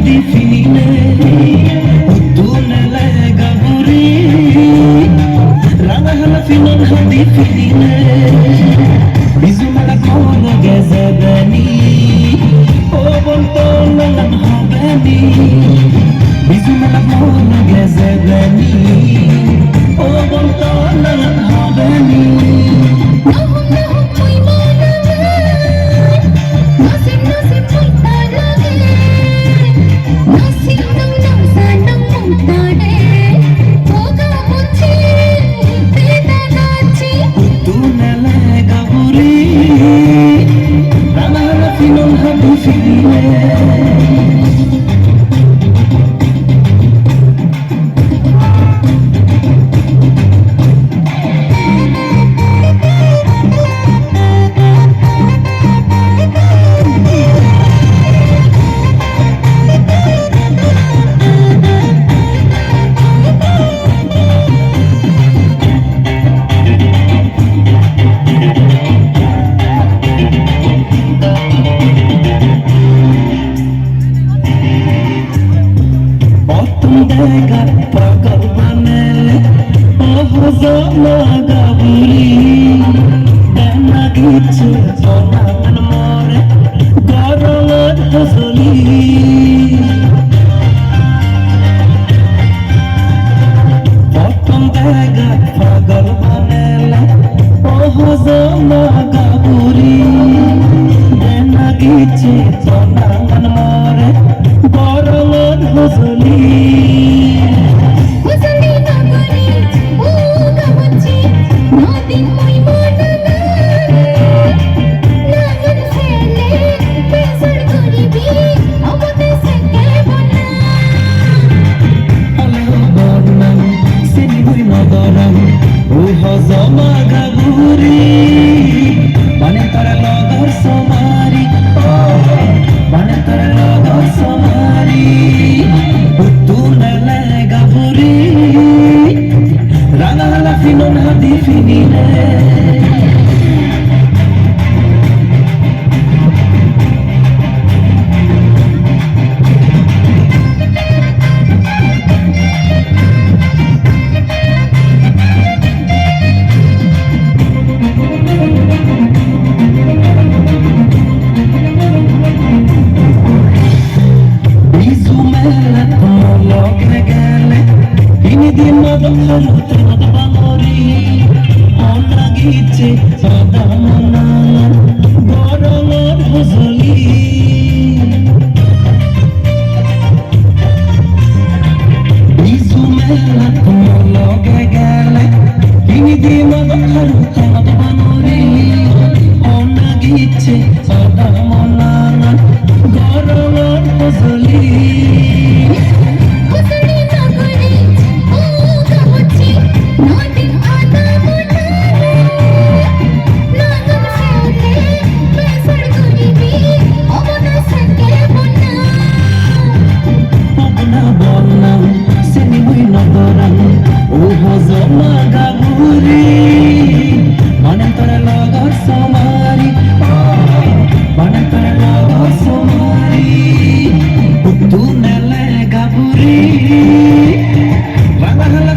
di finire tu nelle gaburi rana hala finon hadi finire bizuma la kono gezebeni o bonto nalan habeni bizuma la kono gezebeni o bonto nalan habeni pagal banele oh zona gaburi dana giche onan more gorolot hasoli potom daga pagal banele oh zona gaburi dana giche onan more gorolot hasoli Zoma gaburi bane tara logar somari bane tara logar somari tu nele gaburi rana hala finon hadi finine giche sadamana gorolot hosoli bizumela tomologe gele ini dima haru tanad banori ona giche sadamana gorolot hosoli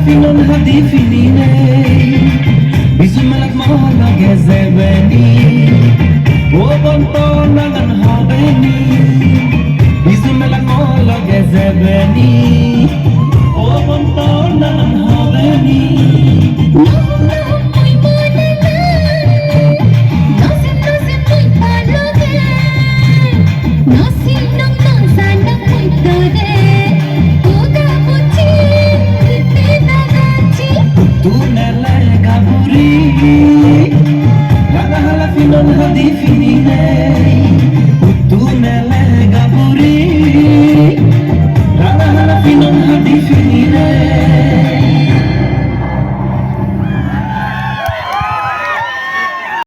finon hadi finine bisumelat mohla gezebeni o bonto nalan habeni bisumelat mohla gezebeni o bonto nalan habeni tu nele gaburi rana hala finon hadi finine